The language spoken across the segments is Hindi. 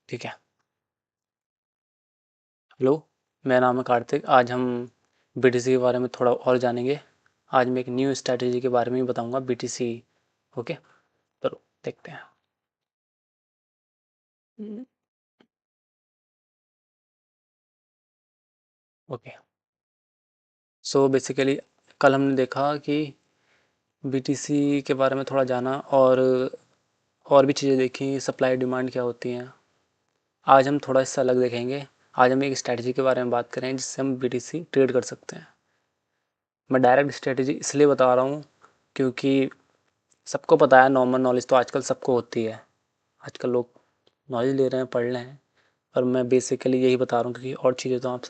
ठीक है। हेलो, मेरा नाम है कार्तिक। आज हम बीटीसी के बारे में थोड़ा और जानेंगे। आज मैं एक न्यू स्ट्रैटेजी के बारे में भी बताऊंगा, बीटीसी। ओके, चलो देखते हैं। ओके, सो बेसिकली कल हमने देखा कि बीटीसी के बारे में थोड़ा जाना और भी चीज़ें देखी, सप्लाई डिमांड क्या होती हैं। आज हम थोड़ा इससे अलग देखेंगे। आज हम एक स्ट्रैटेजी के बारे में बात करें जिससे हम बीटीसी ट्रेड कर सकते हैं। मैं डायरेक्ट स्ट्रैटेजी इसलिए बता रहा हूँ क्योंकि सबको पता है, नॉर्मल नॉलेज तो आजकल सबको होती है। आजकल लोग नॉलेज ले रहे हैं, पढ़ रहे हैं। और मैं बेसिकली यही बता रहा हूँ क्योंकि और चीज़ें तो आप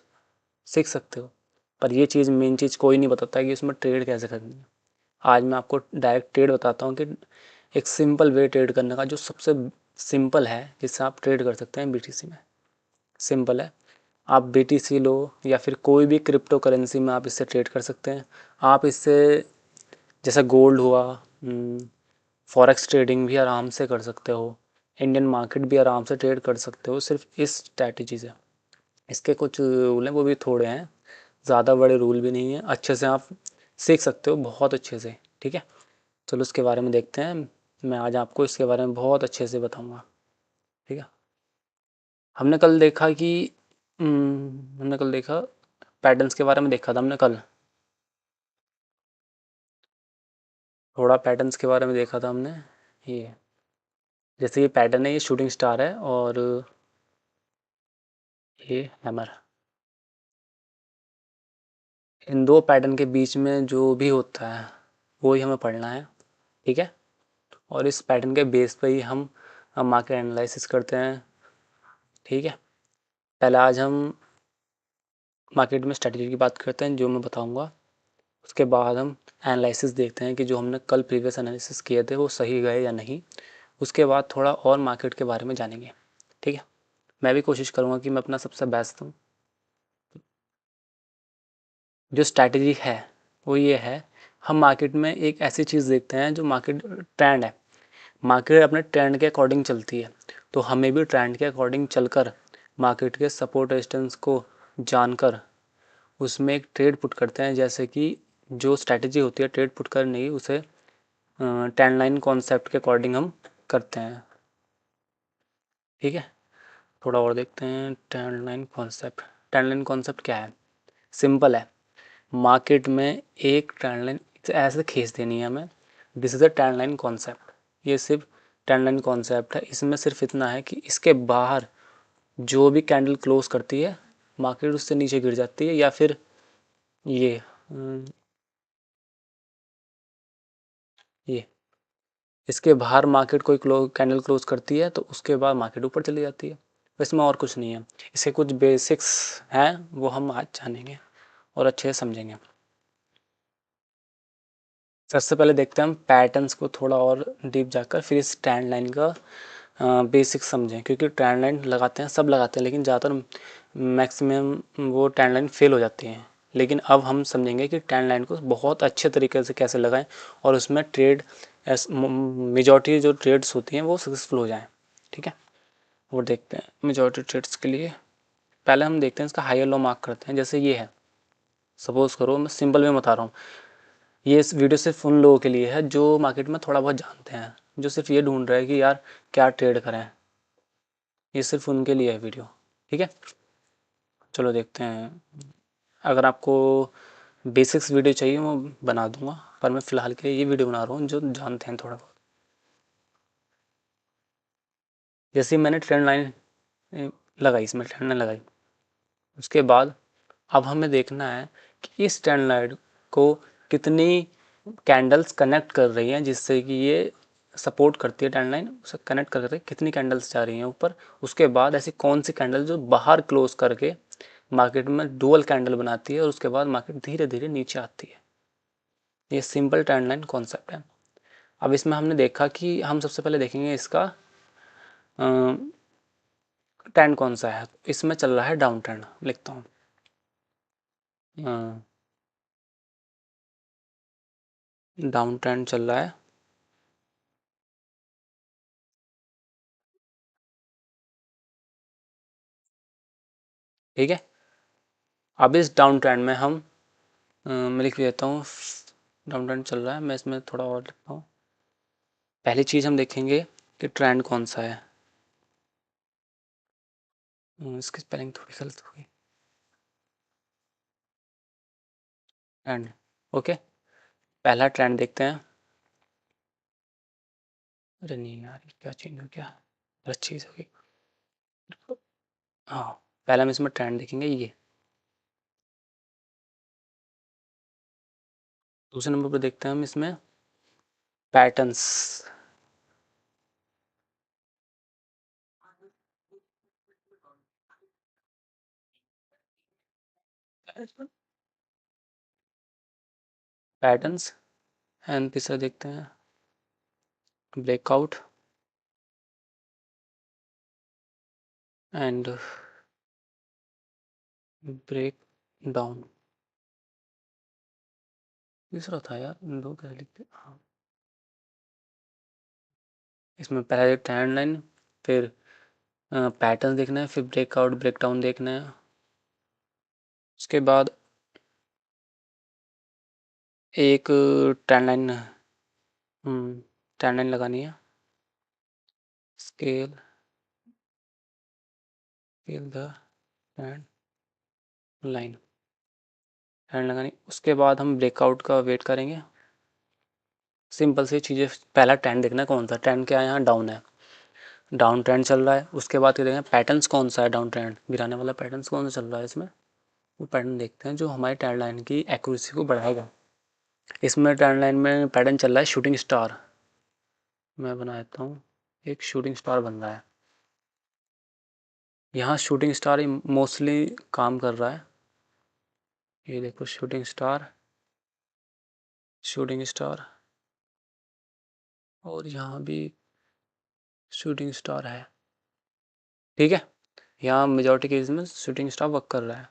सीख सकते हो, पर ये चीज़ मेन चीज़ कोई नहीं बताता कि उसमें ट्रेड कैसे करनी है। आज मैं आपको डायरेक्ट ट्रेड बताता हूँ कि एक सिंपल वे ट्रेड करने का, जो सबसे सिंपल है जिससे आप ट्रेड कर सकते हैं बीटीसी में। सिंपल है, आप बीटीसी लो या फिर कोई भी क्रिप्टो करेंसी में आप इससे ट्रेड कर सकते हैं। आप इससे जैसे गोल्ड हुआ, फॉरेक्स ट्रेडिंग भी आराम से कर सकते हो। इंडियन मार्केट भी आराम से ट्रेड कर सकते हो सिर्फ इस स्ट्रैटेजी से। इसके कुछ रूल हैं, वो भी थोड़े हैं, ज़्यादा बड़े रूल भी नहीं है। अच्छे से आप सीख सकते हो, बहुत अच्छे से। ठीक है, चलो उसके बारे में देखते हैं। मैं आज आपको इसके बारे में बहुत अच्छे से बताऊंगा। ठीक है, हमने कल देखा कि हमने कल देखा पैटर्न्स के बारे में देखा था हमने कल। थोड़ा पैटर्न्स के बारे में देखा था हमने। ये जैसे ये पैटर्न है, ये शूटिंग स्टार है और ये हैमर। इन दो पैटर्न के बीच में जो भी होता है वो ही हमें पढ़ना है। ठीक है, और इस पैटर्न के बेस पे ही हम मार्केट एनालिसिस करते हैं। ठीक है, पहले आज हम मार्केट में स्ट्रेटजी की बात करते हैं जो मैं बताऊंगा। उसके बाद हम एनालिसिस देखते हैं कि जो हमने कल प्रीवियस एनालिसिस किए थे वो सही गए या नहीं। उसके बाद थोड़ा और मार्केट के बारे में जानेंगे। ठीक है, मैं भी कोशिश करूँगा कि मैं अपना सबसे बेस्ट दूँ। जो स्ट्रैटेजी है वो ये है, हम मार्केट में एक ऐसी चीज़ देखते हैं जो मार्केट ट्रेंड है। मार्केट अपने ट्रेंड के अकॉर्डिंग चलती है, तो हमें भी ट्रेंड के अकॉर्डिंग चलकर मार्केट के सपोर्ट रेजिस्टेंस को जानकर उसमें एक ट्रेड पुट करते हैं। जैसे कि जो स्ट्रैटेजी होती है ट्रेड पुट करने की, उसे ट्रेंड लाइन कॉन्सेप्ट के अकॉर्डिंग हम करते हैं। ठीक है, थोड़ा और देखते हैं trend line concept. Trend line concept क्या है? सिंपल है, मार्केट में एक ट्रेंड लाइन ऐसे खींच देनी है हमें। This is a trend line concept. ये सिर्फ ट्रेंड लाइन कॉन्सेप्ट है। इसमें सिर्फ इतना है कि इसके बाहर जो भी कैंडल क्लोज करती है, मार्केट उससे नीचे गिर जाती है, या फिर ये ये इसके बाहर मार्केट कोई कैंडल क्लोज करती है तो उसके बाद मार्केट ऊपर चली जाती है। इसमें और कुछ नहीं है। इसके कुछ बेसिक्स हैं, वो हम आज जानेंगे और अच्छे से समझेंगे। सबसे पहले देखते हैं हम पैटर्न्स को थोड़ा और डीप जाकर, फिर इस ट्रेंड लाइन का बेसिक समझें। क्योंकि ट्रेंड लाइन लगाते हैं, सब लगाते हैं, लेकिन ज़्यादातर मैक्सिमम वो ट्रेंड लाइन फेल हो जाती हैं। लेकिन अब हम समझेंगे कि ट्रेंड लाइन को बहुत अच्छे तरीके से कैसे लगाएं और उसमें ट्रेड मेजॉरिटी जो ट्रेड्स होती हैं वो सक्सेसफुल हो जाएं। ठीक है, वो देखते हैं मेजॉरिटी ट्रेड्स के लिए। पहले हम देखते हैं इसका हाई और लो मार्क करते हैं। जैसे ये है, सपोज करो, मैं सिंपल में बता रहा हूँ। ये इस वीडियो सिर्फ उन लोगों के लिए है जो मार्केट में थोड़ा बहुत जानते हैं, जो सिर्फ ये ढूंढ रहे हैं कि यार क्या ट्रेड करें। ये सिर्फ उनके लिए है वीडियो। ठीक है, चलो देखते हैं। अगर आपको बेसिक्स वीडियो चाहिए मैं बना दूंगा, पर मैं फ़िलहाल के लिए ये वीडियो बना रहा हूँ जो जानते हैं थोड़ा बहुत। जैसे मैंने ट्रेंड लाइन लगाई, इसमें ट्रेंड लाइन लगाई, उसके बाद अब हमें देखना है कि इस ट्रेंड लाइन को कितनी कैंडल्स कनेक्ट कर रही हैं, जिससे कि ये सपोर्ट करती है ट्रेंड लाइन, उसे कनेक्ट कर रही है, कितनी कैंडल्स जा रही हैं ऊपर। उसके बाद ऐसी कौन सी कैंडल जो बाहर क्लोज करके मार्केट में डुअल कैंडल बनाती है और उसके बाद मार्केट धीरे धीरे नीचे आती है। ये सिंपल ट्रेंड लाइन कॉन्सेप्ट है। अब इसमें हमने देखा कि हम सबसे पहले देखेंगे इसका ट्रेंड कौन सा है। इसमें चल रहा है डाउन ट्रेंड, लिखता हूँ डाउन ट्रेंड चल रहा है। ठीक है। अब इस डाउन ट्रेंड में हम मैं लिख देता हूँ, डाउन ट्रेंड चल रहा है, मैं इसमें थोड़ा और लिखता हूँ। पहली चीज़ हम देखेंगे कि ट्रेंड कौन सा है। इसकी स्पेलिंग थोड़ी गलत हो गई। Trend, okay. पहला ट्रेंड देखते हैं। अरे नहीं यार, ये क्या चेंज हो गया, गलत चीज़ हो गई। हाँ, पहला हम इसमें ट्रेंड देखेंगे ये। दूसरे नंबर पर देखते हैं हम इसमें पैटर्न्स। पैटर्न्स एंड तीसरा देखते हैं ब्रेकआउट एंड ब्रेक डाउन। तीसरा था यार, इन दो कैसे लिखते, हाँ। इसमें पहले ट्रेंड लाइन, फिर पैटर्न देखना है, फिर ब्रेकआउट ब्रेकडाउन देखना है। उसके बाद एक ट्रेंड लाइन, ट्रेंड लाइन लगानी है। Scale scale the trend line, trend लगानी। उसके बाद हम ब्रेकआउट का वेट करेंगे। सिंपल सी चीज़ें, पहला ट्रेंड देखना है कौन सा ट्रेंड, क्या है यहाँ डाउन है, डाउन ट्रेंड चल रहा है। उसके बाद क्या देखें पैटर्न्स कौन सा है, डाउन ट्रेंड गिराने वाला पैटर्न्स कौन सा चल रहा है इसमें, वो पैटर्न देखते हैं जो हमारी ट्रेंड लाइन की एक्यूरेसी को बढ़ाएगा। इसमें ट्रेंड लाइन में पैटर्न चल रहा है शूटिंग स्टार। मैं बना देता हूँ, एक शूटिंग स्टार बन रहा है। यहाँ शूटिंग स्टार मोस्टली काम कर रहा है। ये देखो शूटिंग स्टार, शूटिंग स्टार, और यहाँ भी शूटिंग स्टार है। ठीक है, यहाँ मेजॉरिटी केस में शूटिंग स्टार वर्क कर रहा है।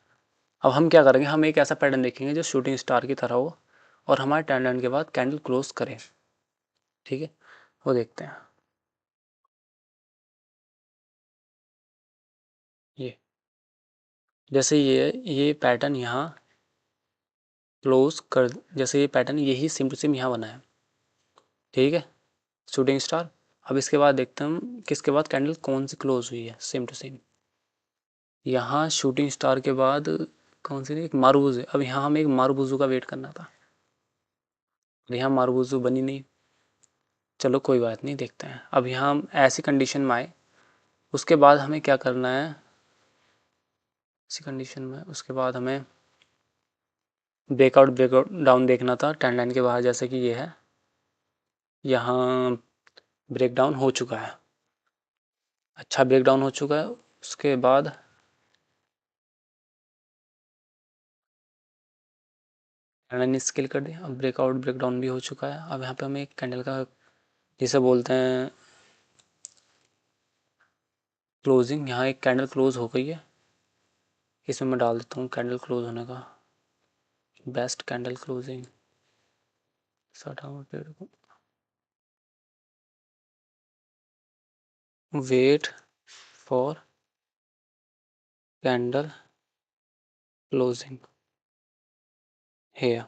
अब हम क्या करेंगे, हम एक ऐसा पैटर्न देखेंगे जो शूटिंग स्टार की तरह हो और हमारे ट्रेंड लाइन के बाद कैंडल क्लोज करे। ठीक है, वो देखते हैं। ये जैसे ये पैटर्न यहाँ क्लोज कर, जैसे ये पैटर्न यही सेम टू सेम यहाँ बना है। ठीक है, शूटिंग स्टार। अब इसके बाद देखते हैं हम किसके बाद कैंडल कौन सी क्लोज हुई है, सेम टू सेम। यहाँ शूटिंग स्टार के बाद कौन सी, एक मारूबुजू। अब यहाँ हमें एक मारूबुजू का वेट करना था, यहाँ मारूबुजू बनी नहीं। चलो कोई बात नहीं, देखते हैं। अब यहाँ हम ऐसी कंडीशन में आए, उसके बाद हमें क्या करना है, ऐसी कंडीशन में उसके बाद हमें ब्रेकआउट ब्रेकआउट डाउन देखना था ट्रेंड लाइन के बाहर, जैसे कि ये है। यहाँ ब्रेक डाउन हो चुका है, अच्छा ब्रेक डाउन हो चुका है। उसके बाद लाइन स्केल कर दिया, अब ब्रेकआउट ब्रेकडाउन भी हो चुका है। अब यहाँ पे हमें एक कैंडल का, जिसे बोलते हैं क्लोजिंग, यहाँ एक कैंडल क्लोज हो गई है। इसमें मैं डाल देता हूँ कैंडल क्लोज होने का, best candle closing. Wait for candle closing here.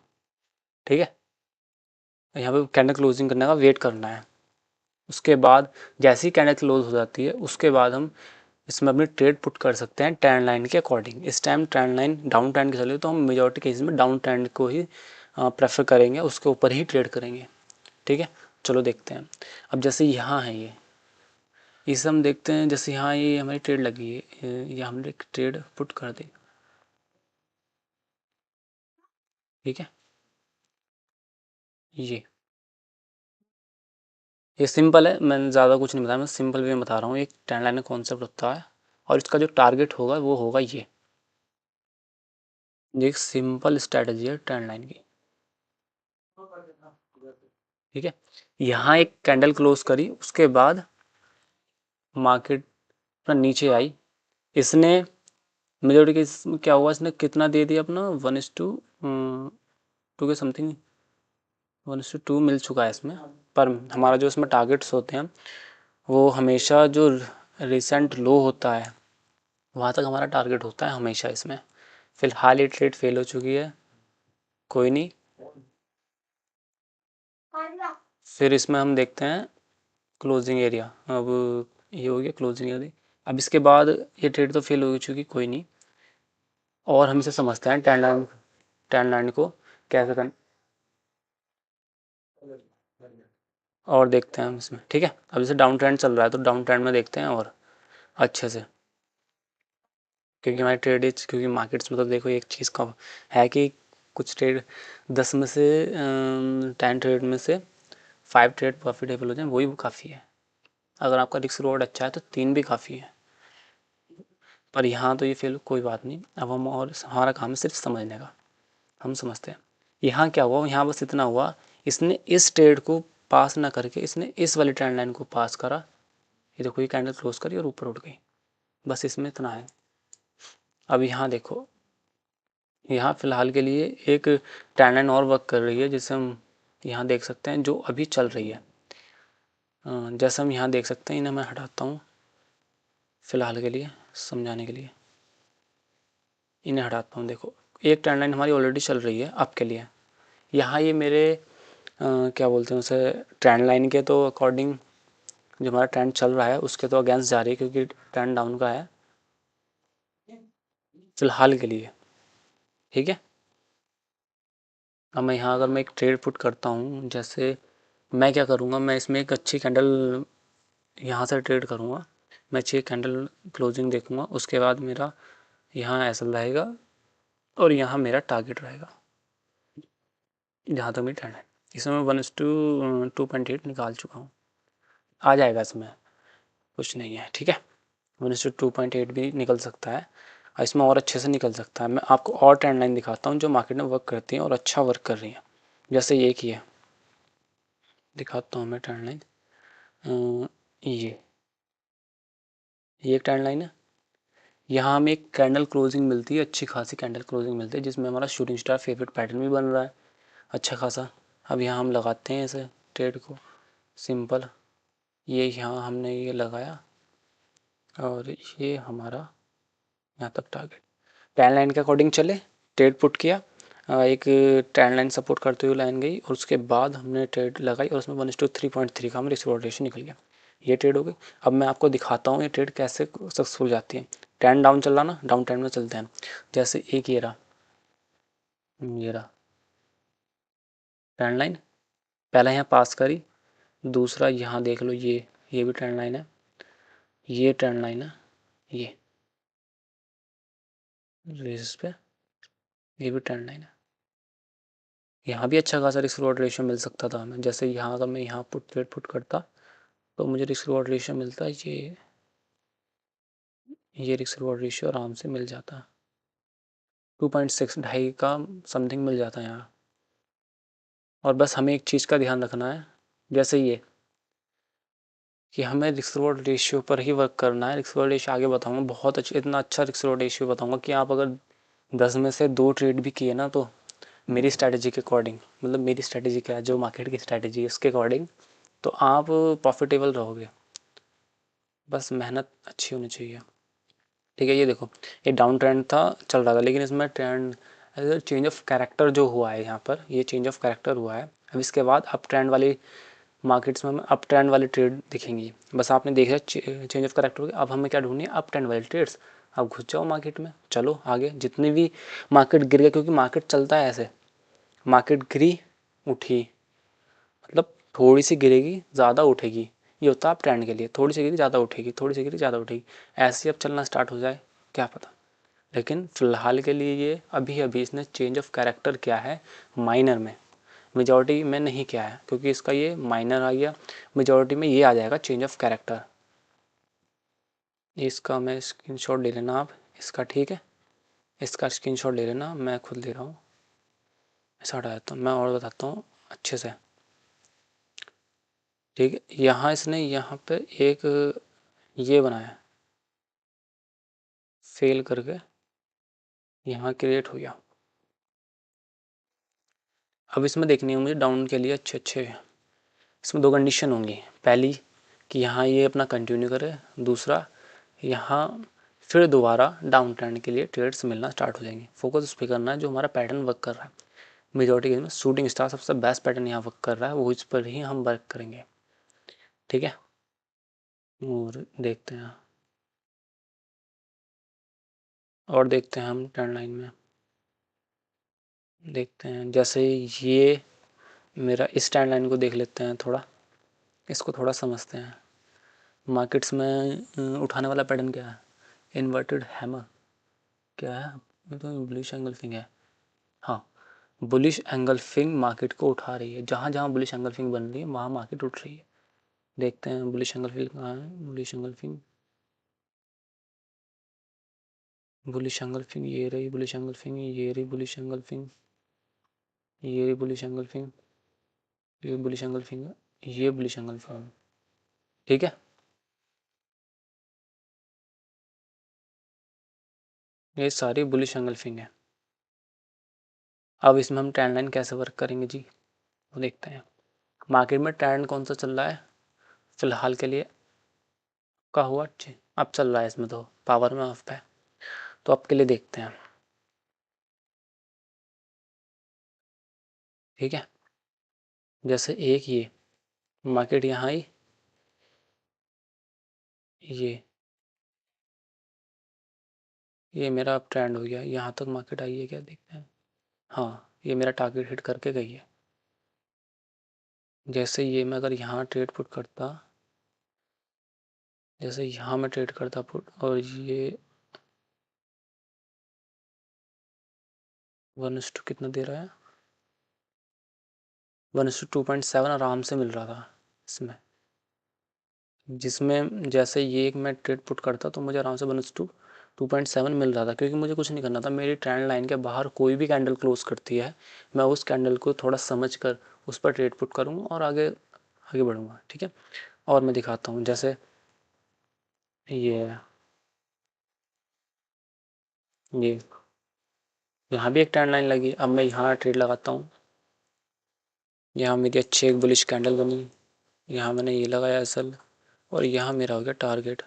ठीक है, यहाँ पे कैंडल क्लोजिंग करने का वेट करना है। उसके बाद जैसे ही कैंडल क्लोज हो जाती है, उसके बाद हम इसमें अपनी ट्रेड पुट कर सकते हैं ट्रेंड लाइन के अकॉर्डिंग। इस time trend line down trend की चल रही है, तो हम मेजॉरिटी केसेस में डाउन ट्रेंड को ही प्रेफर करेंगे, उसके ऊपर ही ट्रेड करेंगे। ठीक है, चलो देखते हैं। अब जैसे यहाँ है ये, इसे हम देखते हैं। जैसे यहाँ ये हमारी ट्रेड लगी है, ये हमने ट्रेड पुट कर दी। ठीक है, ये सिंपल है, मैंने ज़्यादा कुछ नहीं बताया, मैं सिंपल वे में बता रहा हूँ। एक ट्रेंड लाइन का कॉन्सेप्ट होता है और इसका जो टारगेट होगा वो होगा ये एक सिंपल स्ट्रैटेजी है ट्रेंड लाइन की। ठीक है, यहाँ एक कैंडल क्लोज करी, उसके बाद मार्केट अपना नीचे आई। इसने मेजोरिटी के इसमें क्या हुआ, इसने कितना दे दिया अपना, 1:2 के समथिंग, 1:2 मिल चुका है इसमें। पर हमारा जो इसमें टारगेट्स होते हैं, वो हमेशा जो रिसेंट लो होता है, वहाँ तक हमारा टारगेट होता है हमेशा इसमें। फिलहाल ये ट्रेड फेल हो चुकी है, कोई नहीं। फिर इसमें हम देखते हैं क्लोजिंग एरिया। अब ये हो गया क्लोजिंग एरिया। अब इसके बाद ये ट्रेड तो फेल हो चुकी, कोई नहीं। और हम इसे समझते हैं ट्रेंड लाइन को कैसे करना, और देखते हैं हम इसमें, ठीक है। अब जैसे डाउन ट्रेंड चल रहा है तो डाउन ट्रेंड में देखते हैं और अच्छे से, क्योंकि हमारी ट्रेड क्योंकि मार्केट्स में तो देखो एक चीज़ का है कि कुछ ट्रेड 10 में से 10 ट्रेड में से 5 ट्रेड प्रॉफिटेबल हो जाए वही काफ़ी है। अगर आपका रिस्क रिवॉर्ड अच्छा है तो 3 भी काफ़ी है। पर यहाँ तो ये फेल, कोई बात नहीं। अब हम, और हमारा काम है सिर्फ समझने का, हम समझते हैं। यहाँ क्या हुआ, यहाँ बस इतना हुआ, इसने इस ट्रेड को पास ना करके इसने इस वाली ट्रेंड लाइन को पास करा। ये देखो ये कैंडल क्लोज करी और ऊपर उठ गई, बस इसमें इतना है। अब यहाँ देखो, यहाँ फिलहाल के लिए एक ट्रेंड लाइन और वर्क कर रही है जिसे हम यहाँ देख सकते हैं, जो अभी चल रही है। जैसे हम यहाँ देख सकते हैं, इन्हें मैं हटाता हूँ फिलहाल के लिए समझाने के लिए, इन्हें हटाता हूँ। देखो एक ट्रेंड लाइन हमारी ऑलरेडी चल रही है अब के लिए। यहाँ ये मेरे क्या बोलते हैं उसे, ट्रेंड लाइन के तो अकॉर्डिंग जो हमारा ट्रेंड चल रहा है उसके तो अगेंस्ट जा रही है, क्योंकि ट्रेंड डाउन का है फिलहाल के लिए, ठीक है। अब मैं यहाँ अगर मैं एक ट्रेड पुट करता हूँ, जैसे मैं क्या करूँगा, मैं इसमें एक अच्छी कैंडल यहाँ से ट्रेड करूँगा। मैं अच्छी कैंडल क्लोजिंग देखूँगा, उसके बाद मेरा यहाँ ऐसा रहेगा और यहाँ मेरा टारगेट रहेगा, जहाँ तक मेरी ट्रेंड है। इसमें मैं 1:2.8 निकाल चुका हूँ, आ जाएगा इसमें, कुछ नहीं है, ठीक है। 1:2.8 भी निकल सकता है और इसमें और अच्छे से निकल सकता है। मैं आपको और ट्रेंड लाइन दिखाता हूँ जो मार्केट में वर्क करती हैं और अच्छा वर्क कर रही हैं, जैसे ये की है, दिखाता हूँ मैं ट्रेंड लाइन। ये एक ट्रेंड लाइन है, यहाँ हमें एक कैंडल क्लोजिंग मिलती है, अच्छी खासी कैंडल क्लोजिंग मिलती है, जिसमें हमारा शूटिंग स्टार फेवरेट पैटर्न भी बन रहा है अच्छा खासा। अब यहाँ हम लगाते हैं इसे ट्रेड को, सिंपल। ये यहाँ हमने ये लगाया और ये हमारा यहाँ तक टारगेट ट्रेंड लाइन के अकॉर्डिंग चले, ट्रेड पुट किया। एक ट्रेंड लाइन सपोर्ट करते हुए लाइन गई और उसके बाद हमने ट्रेड लगाई और उसमें 1:3.3 का हमारा रिस्क रेशियो निकल गया। ये ट्रेड हो गई। अब मैं आपको दिखाता हूँ ये ट्रेड कैसे सक्सेसफुल जाती है। ट्रेंड डाउन चल रहा ना, डाउन ट्रेंड में चलते हैं। जैसे एक ये रहा ट्रेंड लाइन, पहला यहाँ पास करी, दूसरा यहाँ देख लो ये भी ट्रेंड लाइन है, ये ट्रेंड लाइन है, ये रेसिस पे ये भी ट्रेंड लाइन है। यहाँ भी अच्छा खासा रिस्क रिवॉर्ड रेशियो मिल सकता था हमें। जैसे यहाँ अगर मैं यहाँ ट्रेड पुट करता तो मुझे रिस्क रिवॉर्ड रेशियो मिलता, ये रिस्क रिवॉर्ड रेशियो आराम से मिल जाता, 2.6 ढाई का समथिंग मिल जाता है यहाँ। और बस हमें एक चीज़ का ध्यान रखना है, जैसे ये कि हमें रिस्क रिवॉर्ड रेशियो पर ही वर्क करना है। रिस्क रिवॉर्ड रेशियो आगे बताऊंगा, बहुत अच्छा, इतना अच्छा रिस्क रिवॉर्ड रेशियो बताऊंगा कि आप अगर 10 में से 2 ट्रेड भी किए ना, तो मेरी स्ट्रैटेजी के अकॉर्डिंग, मतलब मेरी स्ट्रैटेजी क्या है, जो मार्केट की स्ट्रैटेजी है उसके अकॉर्डिंग, तो आप प्रॉफिटेबल रहोगे। बस मेहनत अच्छी होनी चाहिए, ठीक है। ये देखो ये डाउन ट्रेंड था, चल रहा था, लेकिन इसमें ट्रेंड चेंज ऑफ कैरेक्टर जो हुआ है यहाँ पर, ये चेंज ऑफ कैरेक्टर हुआ है। अब इसके बाद अप ट्रेंड वाली मार्केट्स में हमें अप ट्रेंड वाली ट्रेड दिखेंगी। बस आपने देखा चेंज ऑफ कैरेक्टर हो गया, अब हमें क्या ढूंढनी है, अप ट्रेंड वाली ट्रेड्स। अब घुस जाओ मार्केट में, चलो आगे। जितने भी मार्केट गिर गया, क्योंकि मार्केट चलता है ऐसे, मार्केट गिरी उठी, मतलब थोड़ी सी गिरेगी ज़्यादा उठेगी, ये होता है आप ट्रेंड के लिए। थोड़ी सी गिरी ज़्यादा उठेगी, थोड़ी सी गिरी ज़्यादा उठेगी, ऐसे ही अब चलना स्टार्ट हो जाए क्या पता। लेकिन फ़िलहाल के लिए ये अभी अभी इसने चेंज ऑफ कैरेक्टर किया है माइनर में, मेजॉरिटी में नहीं किया है, क्योंकि इसका ये माइनर आ गया। मेजॉरिटी में ये आ जाएगा चेंज ऑफ कैरेक्टर। इसका मैं स्क्रीनशॉट ले लेना आप इसका, ठीक है। इसका स्क्रीनशॉट ले लेना, मैं खुद ले रहा हूँ। ऐसा हटा देता हूँ मैं और बताता हूँ अच्छे से, ठीक है। यहाँ इसने यहाँ पे एक ये बनाया, फेल करके यहाँ क्रिएट हो गया। अब इसमें देखनी है मुझे डाउन के लिए अच्छे अच्छे, इसमें 2 कंडीशन होंगी। पहली कि यहाँ ये अपना कंटिन्यू करे, दूसरा यहाँ फिर दोबारा डाउन ट्रेंड के लिए ट्रेड्स मिलना स्टार्ट हो जाएंगे। फोकस उस पर करना है जो हमारा पैटर्न वर्क कर रहा है। मेजोरिटी केस में शूटिंग स्टार सबसे बेस्ट पैटर्न यहाँ वर्क कर रहा है, वो इस पर ही हम वर्क करेंगे। ठीक है, और देखते हैं, और देखते हैं हम ट्रेंड लाइन में देखते हैं। जैसे ये मेरा इस ट्रेंड लाइन को देख लेते हैं, थोड़ा इसको थोड़ा समझते हैं। मार्केट्स में उठाने वाला पैटर्न क्या है? इन्वर्टेड हैमर क्या है? ये तो बुलिश एंगल्फिंग है। हाँ, बुलिश एंगल्फिंग मार्केट को उठा रही है। जहाँ जहाँ बुलिश एंगल्फिंग बन रही है वहाँ मार्केट उठ रही है। देखते हैं बुलिश एंगल्फिंग कहाँ है। बुलिश एंगल्फिंग, बुलिश एंगल्फिंग ये रही, बुलिश एंगल्फिंग ये रही, बुलिश एंगल्फिंग ये रही, बुलिश एंगल्फिंग ये बुलिश एंगल्फिंग ये बुलिश एंगल्फिंग। ठीक है, ये सारी बुलिश एंगल्फिंग है। अब इसमें हम ट्रेंड लाइन कैसे वर्क करेंगे जी, वो देखते हैं। मार्केट में ट्रेंड कौन सा चल रहा है फिलहाल के लिए? का हुआ अच्छे अब चल रहा है, इसमें तो पावर में ऑफ है। तो अब के लिए देखते हैं। ठीक है, जैसे एक ये मार्केट यहाँ आई, ये ये मेरा अब ट्रेंड हो गया, यहाँ तक मार्केट आई है क्या, देखते हैं। हाँ, ये मेरा टारगेट हिट करके गई है। जैसे ये मैं अगर यहाँ ट्रेड पुट करता, जैसे यहाँ मैं ट्रेड करता पुट, और ये 1:2 कितना दे रहा है? 1:2.7 आराम से मिल रहा था इसमें। जिसमें जैसे ये एक मैं ट्रेड पुट करता तो मुझे आराम से 1:2.7 मिल रहा था, क्योंकि मुझे कुछ नहीं करना था। मेरी ट्रेंड लाइन के बाहर कोई भी कैंडल क्लोज करती है, मैं उस कैंडल को थोड़ा समझ कर उस पर ट्रेड पुट करूँगा और आगे आगे बढ़ूँगा। ठीक है, और मैं दिखाता हूँ। जैसे ये यहाँ भी एक ट्रेंड लाइन लगी, अब मैं यहाँ ट्रेड लगाता हूँ। यहाँ मेरी अच्छी एक बुलिश कैंडल बनी, यहाँ मैंने ये लगाया असल, और यहाँ मेरा हो गया टारगेट।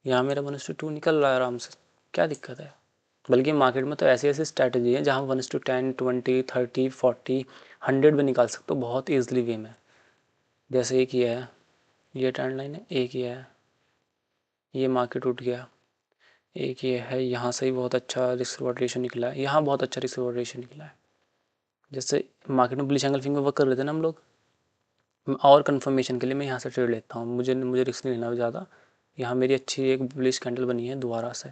यहाँ मेरा 1:2 निकल रहा है आराम से, क्या दिक्कत है? बल्कि मार्केट में तो ऐसी ऐसी स्ट्रैटेजी है जहाँ 1:10, 20, 30, 40, 100 भी निकाल सकते हो बहुत ईजिली वे में। जैसे एक ये है, ये ट्रेंड लाइन है, एक ये है, ये मार्केट उठ गया। एक ये है, यहाँ से ही बहुत अच्छा रिस्क रिवॉर्ड रेशियो निकला है, यहाँ बहुत अच्छा रिस्क रिवॉर्ड रेशियो निकला है। जैसे मार्केट में बुलिश एंगल फिंगर वर्क कर रहे थे ना हम लोग, और कंफर्मेशन के लिए मैं यहाँ से ट्रेड लेता हूँ, मुझे मुझे रिस्क नहीं लेना ज़्यादा। यहाँ मेरी अच्छी एक बुलिश कैंडल बनी है दोबारा से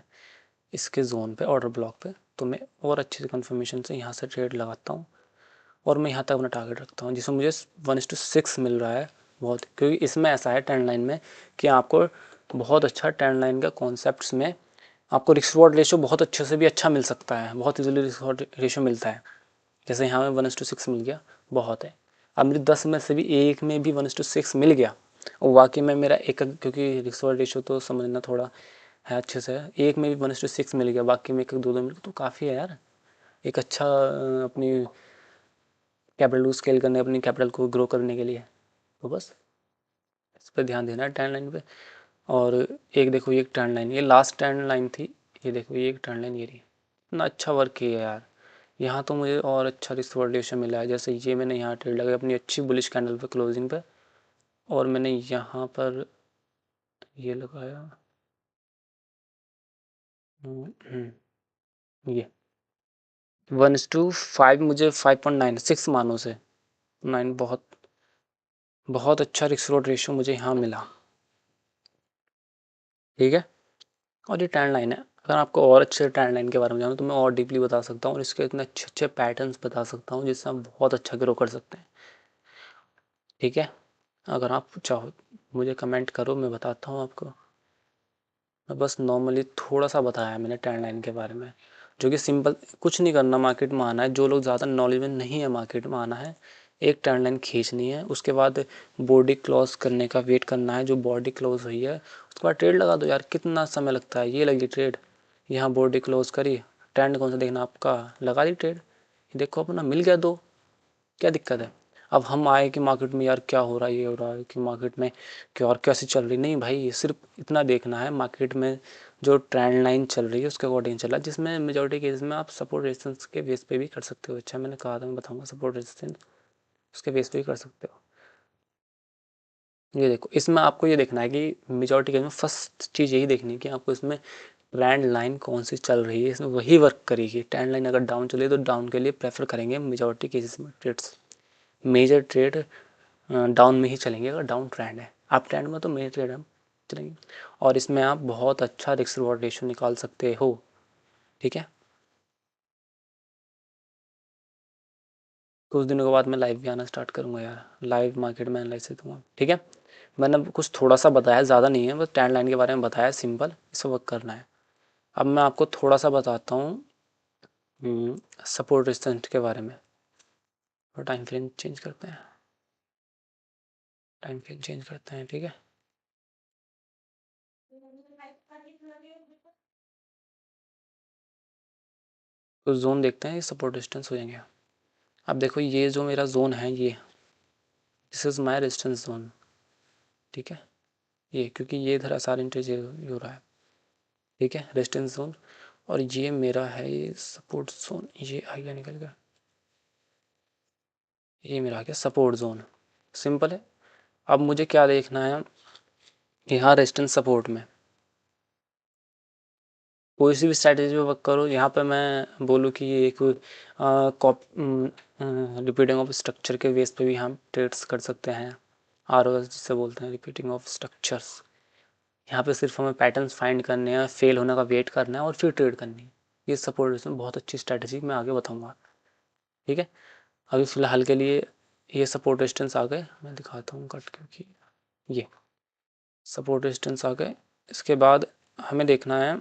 इसके जोन पे, ऑर्डर ब्लॉक पे, तो मैं और अच्छे से कंफर्मेशन से यहाँ से ट्रेड लगाता हूँ, और मैं यहाँ तक अपना टारगेट रखता हूँ, जिसमें मुझे 1:6 मिल रहा है बहुत। क्योंकि इसमें ऐसा है ट्रेंड लाइन में कि आपको बहुत अच्छा ट्रेंड लाइन का कॉन्सेप्ट्स में आपको रिस्क रिवॉर्ड रेशियो बहुत अच्छे से भी अच्छा मिल सकता है, बहुत इजीली रिस्क रिवॉर्ड रेशियो मिलता है। जैसे यहाँ में 1:6 मिल गया, बहुत है। अब मेरे 10 में से भी एक में भी 1:6 मिल गया, और वाकई में मेरा एक, क्योंकि रिस्क रिवॉर्ड रेशियो तो समझना थोड़ा है अच्छे से, एक में भी 1:6 मिल गया, बाकी में एक दो दो मिल गया, तो काफ़ी है यार। एक अच्छा अपनी कैपिटल को स्केल करने, अपनी कैपिटल को ग्रो करने के लिए, तो बस इस पर ध्यान देना है ट्रेंड लाइन पे। और एक देखो ये एक ट्रेंड लाइन, ये लास्ट ट्रेंड लाइन थी, ये देखो ये एक ट्रेंड लाइन ये रही, इतना अच्छा वर्क किया यार। यहाँ तो मुझे और अच्छा रिस्क वॉल्यूशन मिला है। जैसे ये मैंने यहाँ ट्रेड लगाया अपनी अच्छी बुलिश कैंडल पे क्लोजिंग पे, और मैंने यहाँ पर ये लगाया ये 1:5, मुझे 5.96 मानो से 9, बहुत बहुत अच्छा रिस्क रोड रेशियो मुझे यहाँ मिला। ठीक है, और ये ट्रेंड लाइन है। अगर आपको और अच्छे ट्रेंड लाइन के बारे में जानना तो मैं और डीपली बता सकता हूँ, और इसके इतने अच्छे अच्छे पैटर्न्स बता सकता हूँ जिससे आप बहुत अच्छा ग्रो कर सकते हैं। ठीक है, अगर आप चाहो मुझे कमेंट करो, मैं बताता हूँ आपको। मैं बस नॉर्मली थोड़ा सा बताया मैंने ट्रेंड लाइन के बारे में, जो कि सिंपल, कुछ नहीं करना, मार्केट में आना है। जो लोग ज़्यादा नॉलेज में नहीं है, मार्केट में आना है, एक ट्रेंड लाइन खींचनी है, उसके बाद बॉडी क्लोज करने का वेट करना है। जो बॉडी क्लोज हुई है उसके बाद ट्रेड लगा दो यार, कितना समय लगता है। ये लगी ट्रेड, यहाँ बॉडी क्लोज करी, ट्रेंड कौन सा देखना आपका, लगा दी ट्रेड, देखो अपना मिल गया दो, क्या दिक्कत है। अब हम आए कि मार्केट में यार क्या हो रहा है, ये हो रहा है कि मार्केट में क्या और कैसे चल रही, नहीं भाई, सिर्फ इतना देखना है मार्केट में जो ट्रेंड लाइन चल रही है उसके अकॉर्डिंग चल रहा है, जिसमें मेजोरिटी केसेस में आप सपोर्ट रेजिस्टेंस के बेस पे भी कर सकते हो। अच्छा मैंने कहा था, मैं बताऊंगा सपोर्ट रेजिस्टेंस उसके बेस पे भी कर सकते हो। ये देखो, इसमें आपको ये देखना है कि मेजोरिटी केस में फर्स्ट चीज़ यही देखनी है कि आपको इसमें ट्रेंड लाइन कौन सी चल रही है, इसमें वही वर्क करेगी। ट्रेंड लाइन अगर डाउन चले तो डाउन के लिए प्रेफर करेंगे मेजोरिटी केसेस में ट्रेड्स। मेजर ट्रेड डाउन में ही चलेंगे अगर डाउन ट्रेंड है। आप ट्रेंड में तो मेजर ट्रेड हम चलेंगे, और इसमें आप बहुत अच्छा रिस्क रिवॉर्ड रेशियो निकाल सकते हो। ठीक है, कुछ दिनों के बाद मैं लाइव भी आना स्टार्ट करूंगा यार, लाइव मार्केट में एनालिसिस दूंगा। ठीक है, मैंने कुछ थोड़ा सा बताया, ज़्यादा नहीं है, बस ट्रेंड लाइन के बारे में बताया, सिंपल इसे वर्क करना है। अब मैं आपको थोड़ा सा बताता हूँ सपोर्ट रेजिस्टेंस के बारे में। और टाइम फ्रेम चेंज करते हैं, टाइम फ्रेम चेंज करते हैं। ठीक है, तो जोन देखते हैं, ये सपोर्ट रेजिस्टेंस हो जाएंगे। अब देखो ये जो मेरा जोन है, ये this is my resistance zone. ठीक है, ये क्योंकि ये इधर आसार इंटरेज हो रहा है। ठीक है, रेजिस्टेंस जोन, और ये मेरा है ये सपोर्ट जोन, ये आ गया निकल गया, ये मेरा आ गया सपोर्ट जोन। सिंपल है। अब मुझे क्या देखना है, यहाँ रेजिस्टेंस सपोर्ट में कोई सी भी स्ट्रैटेजी पे वर्क करो। यहाँ पे मैं बोलूँ कि ये एक रिपीटिंग ऑफ स्ट्रक्चर के बेस पे भी हम ट्रेड्स कर सकते हैं, आर ओ एस जिसे बोलते हैं, रिपीटिंग ऑफ स्ट्रक्चर्स। यहाँ पे सिर्फ हमें पैटर्न्स फाइंड करने हैं, फेल होने का वेट करना है और फिर ट्रेड करनी है। ये सपोर्ट इसमें बहुत अच्छी स्ट्रैटेजी, मैं आगे बताऊँगा। ठीक है, अभी फ़िलहाल के लिए ये सपोर्ट रेजिस्टेंस आ गए, मैं दिखाता हूँ कट क्योंकि ये सपोर्ट रेजिस्टेंस आ गए। इसके बाद हमें देखना है,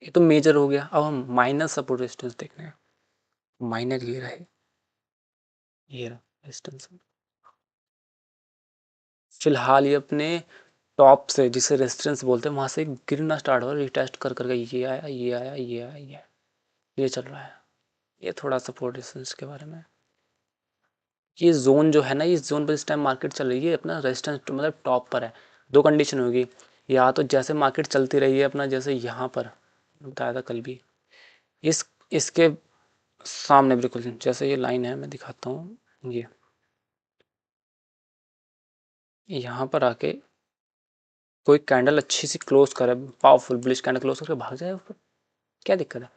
ये तो मेजर हो गया, अब हम माइनर सपोर्ट रेजिस्टेंस देखना है। माइनर ये रहे, ये रहा रेजिस्टेंस। फिलहाल ये अपने टॉप से, जिसे रेजिस्टेंस बोलते हैं, वहां से गिरना स्टार्ट हो, रिटेस्ट कर करके ये आया, ये आया, ये आया, ये चल रहा है। ये थोड़ा सपोर्ट रेजिस्टेंस के बारे में। ये जोन जो है ना, इस जोन पर इस टाइम मार्केट चल रही है अपना रेजिस्टेंस मतलब टॉप पर है। दो कंडीशन होगी, या तो जैसे मार्केट चलती रही है अपना, जैसे यहाँ पर बताया था कल भी, इस इसके सामने बिल्कुल जैसे ये लाइन है, मैं दिखाता हूँ, ये यहाँ पर आके कोई कैंडल अच्छी सी क्लोज करे, पावरफुल बुलिश कैंडल क्लोज करके भाग जाए ऊपर, क्या दिक्कत है।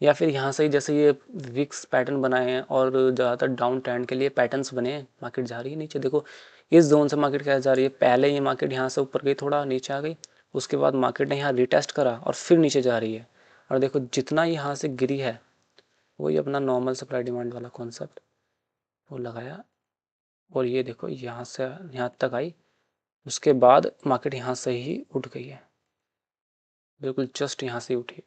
या फिर यहाँ से ही जैसे ये विक्स पैटर्न बनाए हैं और ज़्यादातर डाउन ट्रेंड के लिए पैटर्न्स बने हैं, मार्केट जा रही है नीचे। देखो इस जोन से मार्केट क्या जा रही है, पहले ये मार्केट यहाँ से ऊपर गई, थोड़ा नीचे आ गई, उसके बाद मार्केट ने यहाँ रिटेस्ट करा और फिर नीचे जा रही है। और देखो जितना यहाँ से गिरी है, वही अपना नॉर्मल सप्लाई डिमांड वाला कॉन्सेप्ट वो लगाया, और ये देखो यहाँ से यहाँ तक आई, उसके बाद मार्केट यहाँ से ही उठ गई है, बिल्कुल जस्ट यहाँ से उठी।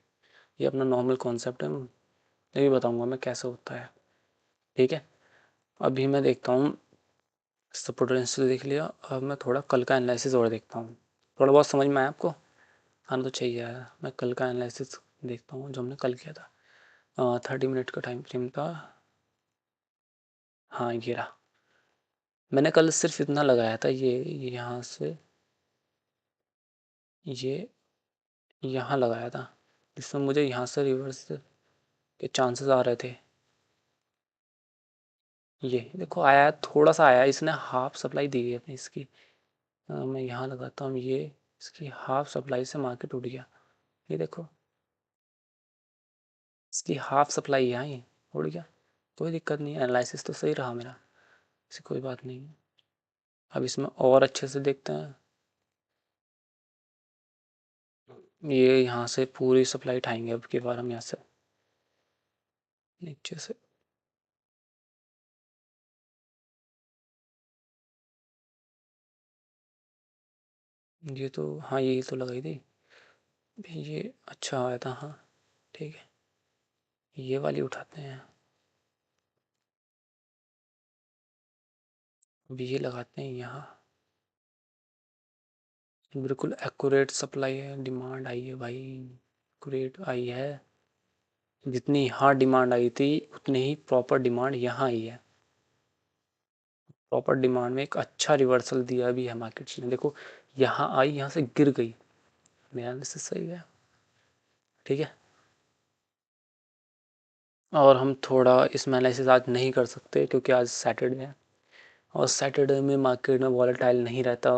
ये अपना नॉर्मल कॉन्सेप्ट है, ये भी बताऊंगा मैं कैसे होता है। ठीक है, अभी मैं देखता हूँ सपोर्ट रेजिस्टेंस देख लिया, अब मैं थोड़ा कल का एनालिसिस और देखता हूँ। थोड़ा बहुत समझ में आया आपको, आना तो चाहिए यार। मैं कल का एनालिसिस देखता हूँ जो हमने कल किया था, 30 मिनट का टाइम फ्रेम था। हाँ ये रहा, मैंने कल सिर्फ इतना लगाया था, ये यहाँ से ये यहाँ लगाया था, जिसमें मुझे यहाँ से रिवर्स के चांसेस आ रहे थे। ये देखो आया, थोड़ा सा आया, इसने हाफ सप्लाई दी है अपनी इसकी। मैं यहाँ लगाता हूँ, ये इसकी हाफ सप्लाई से मार्केट उठ गया। ये देखो इसकी हाफ सप्लाई यहाँ ही उड़ गया, कोई दिक्कत नहीं है, एनालिसिस तो सही रहा मेरा, ऐसी कोई बात नहीं है। अब इसमें और अच्छे से देखते हैं, ये यहाँ से पूरी सप्लाई उठाएंगे अब की बार हम, यहाँ से नीचे से। ये तो हाँ, यही तो लगाई थी, ये अच्छा आया था, हाँ ठीक है, ये वाली उठाते हैं, अब ये लगाते हैं यहाँ। बिल्कुल एक्यूरेट सप्लाई है, डिमांड आई है भाई, एक्यूरेट आई है, जितनी यहाँ डिमांड आई थी उतनी ही प्रॉपर डिमांड यहाँ आई है। प्रॉपर डिमांड में एक अच्छा रिवर्सल दिया भी है मार्केट्स ने। देखो यहाँ आई, यहाँ से गिर गई, मेरा एनालिसिस सही है, ठीक है। और हम थोड़ा इसमें एनालिसिस आज नहीं कर सकते क्योंकि आज सैटरडे है, और सैटरडे में मार्केट में वॉलेटाइल नहीं रहता,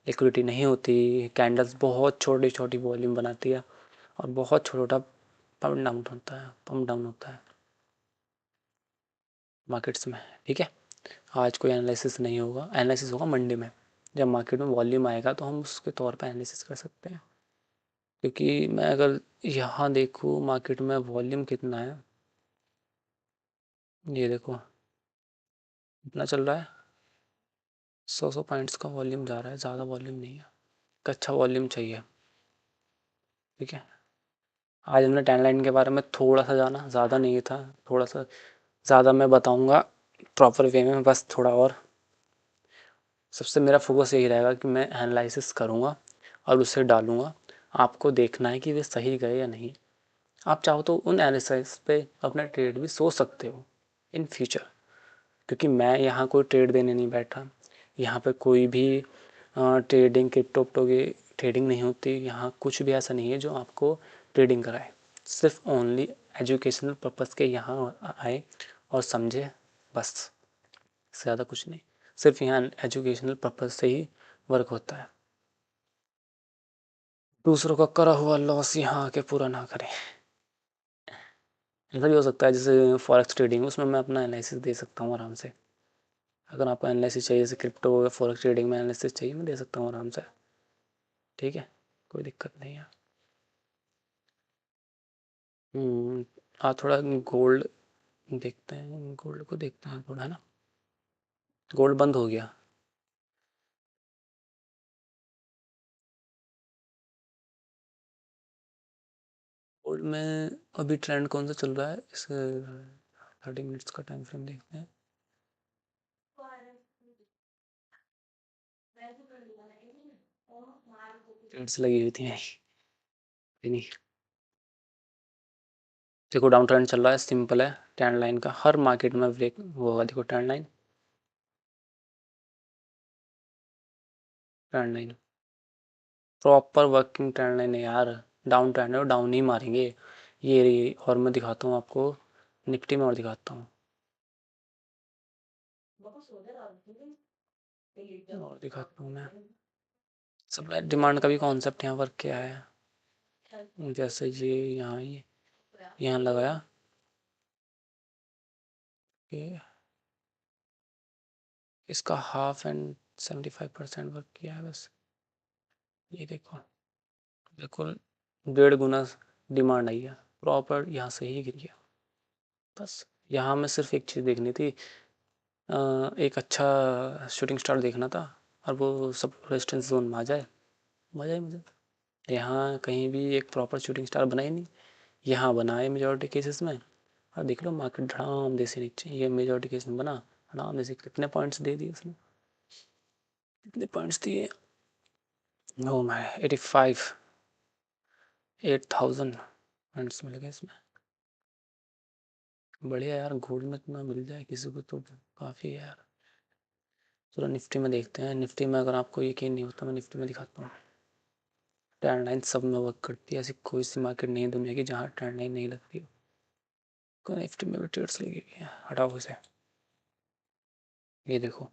लिक्विडिटी नहीं होती, कैंडल्स बहुत छोटी छोटी वॉल्यूम बनाती है और बहुत छोटा पम्प डाउन होता है मार्केट्स में, ठीक है। आज कोई एनालिसिस नहीं होगा, एनालिसिस होगा मंडे में, जब मार्केट में वॉल्यूम आएगा तो हम उसके तौर पर एनालिसिस कर सकते हैं। क्योंकि मैं अगर यहाँ देखूँ मार्केट में वॉल्यूम कितना है, ये देखो इतना चल रहा है, 100 पॉइंट्स का वॉल्यूम जा रहा है, ज़्यादा वॉल्यूम नहीं है, एक अच्छा वॉल्यूम चाहिए, ठीक है। आज हमने टेन लाइन के बारे में थोड़ा सा जाना, ज़्यादा नहीं था, थोड़ा सा, ज़्यादा मैं बताऊंगा प्रॉपर वे में, बस थोड़ा और। सबसे मेरा फोकस यही रहेगा कि मैं एनालिसिस करूँगा और उसे डालूँगा, आपको देखना है कि वे सही गए या नहीं। आप चाहो तो उन एनालिसिस पे अपना ट्रेड भी सोच सकते हो इन फ्यूचर, क्योंकि मैं यहाँ कोई ट्रेड देने नहीं बैठा, यहाँ पे कोई भी ट्रेडिंग क्रिप्टो की ट्रेडिंग नहीं होती, यहाँ कुछ भी ऐसा नहीं है जो आपको ट्रेडिंग कराए, सिर्फ ओनली एजुकेशनल पर्पज़ के यहाँ आए और समझे, बस, इससे ज़्यादा कुछ नहीं, सिर्फ यहाँ एजुकेशनल पर्पज़ से ही वर्क होता है। दूसरों का करा हुआ लॉस यहाँ आके पूरा ना करें। ऐसा भी हो सकता है जैसे फॉरेक्स ट्रेडिंग, उसमें मैं अपना एनालिसिस दे सकता हूँ आराम से। अगर आपको एनालिसिस चाहिए, जैसे क्रिप्टो या फॉरेक्स ट्रेडिंग में एनालिसिस चाहिए, मैं दे सकता हूँ आराम से, ठीक है, कोई दिक्कत नहीं है। आप थोड़ा गोल्ड देखते हैं, गोल्ड को देखते हैं थोड़ा, है ना। गोल्ड बंद हो गया, गोल्ड में अभी ट्रेंड कौन सा चल रहा है, इस 30 मिनट्स का टाइम फ्रेम देखते हैं। ट्रेड्स लगी हुई थी नहीं, देखो डाउन ट्रेंड चल रहा है, सिंपल है, ट्रेंड लाइन का हर मार्केट में ब्रेक वो होगा, देखो trend line, trend line proper working trend line है यार। डाउन ट्रेंड है, डाउन ही मारेंगे ये। और मैं दिखाता हूँ आपको निफ्टी में, और दिखाता हूँ, और दिखाता हूँ मैं, सप्लाई डिमांड का भी कॉन्सेप्ट यहाँ वर्क किया है। जैसे ये यहाँ लगाया कि इसका हाफ एंड 75% वर्क किया है बस, ये देखो बिल्कुल 1.5 गुना डिमांड आई है, प्रॉपर यहाँ से ही गिर गया। बस यहाँ में सिर्फ एक चीज़ देखनी थी, एक अच्छा शूटिंग स्टार देखना था, और वो सब रेजिस्टेंस जोन में आ जाए, मजा ही मजा। यहाँ कहीं भी एक प्रॉपर शूटिंग स्टार बना ही नहीं, यहाँ बना है मेजोरिटी केसेस में, और देख लो मार्केट धड़ाम जैसे नीचे, ये मेजोरिटी केस में बना धड़ाम जैसे, कितने पॉइंट्स दे दिए उसने, कितने पॉइंट्स दिए, ओ माय 85, 8000 पॉइंट्स मिल गए इसमें। बढ़िया यार, गोल्ड में इतना मिल जाए किसी को तो काफ़ी है यार। चलो निफ्टी में देखते हैं, निफ्टी में अगर आपको यकीन नहीं होता, मैं निफ्टी में दिखाता हूँ। ट्रेंड लाइन सब में वर्क करती है, ऐसी कोई सी मार्केट नहीं है दुनिया की जहाँ ट्रेंड लाइन नहीं लगती हो। निफ्टी में भी ट्रेड्स लगी हुई है, हटाओ उसे, ये देखो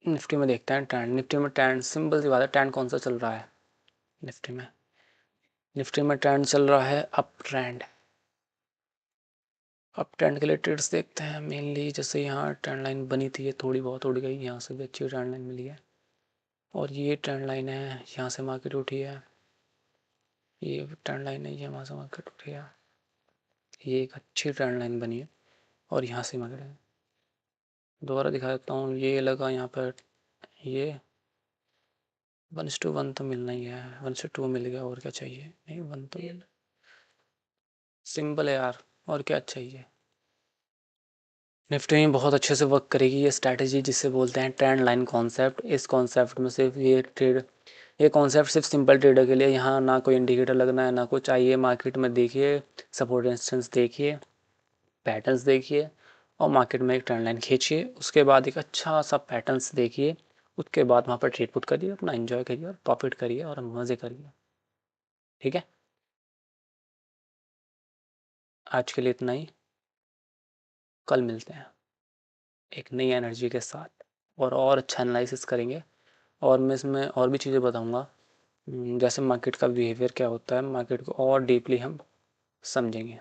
निफ्टी में देखते हैं ट्रेंड। निफ्टी में ट्रेंड सिंपल सी बात है, ट्रेंड कौन सा चल रहा है निफ्टी में, निफ्टी में ट्रेंड चल रहा है अप ट्रेंड। अप ट्रेंड के लिए ट्रेड्स देखते हैं मेनली, जैसे यहाँ ट्रेंड लाइन बनी थी, ये थोड़ी बहुत उड़ गई, यहाँ से भी अच्छी ट्रेंड लाइन मिली है, और ये ट्रेंड लाइन है, यहाँ से मार्केट उठी है, ये ट्रेंड लाइन है, ये वहाँ से मार्केट उठी है, ये एक अच्छी ट्रेंड लाइन बनी है, और यहाँ से मार्केट है। दोबारा दिखा देता हूँ, ये लगा यहाँ पर, ये 1:1 तो मिलना ही है, 1:2 मिल गया, और क्या चाहिए, नहीं 1 तो सिंपल है यार, और क्या चाहिए। निफ्टी में बहुत अच्छे से वर्क करेगी ये स्ट्रैटेजी, जिसे बोलते हैं ट्रेंड लाइन कॉन्सेप्ट। इस कॉन्सेप्ट में सिर्फ ये कॉन्सेप्ट सिर्फ सिंपल ट्रेडर के लिए, यहाँ ना कोई इंडिकेटर लगना है ना कुछ, आइए मार्केट में देखिए, सपोर्ट रेजिस्टेंस देखिए, पैटर्न्स देखिए, और मार्केट में एक ट्रेंड लाइन खींचिए, उसके बाद एक अच्छा सा पैटर्न्स देखिए, उसके बाद वहाँ पर ट्रेड पुट करिए, अपना एंजॉय करिए और प्रॉफिट करिए और मज़े करिए। ठीक है, आज के लिए इतना ही। कल मिलते हैं एक नई एनर्जी के साथ और अच्छा एनालिसिस करेंगे। और मैं इसमें और भी चीज़ें बताऊंगा, जैसे मार्केट का बिहेवियर क्या होता है, मार्केट को और डीपली हम समझेंगे।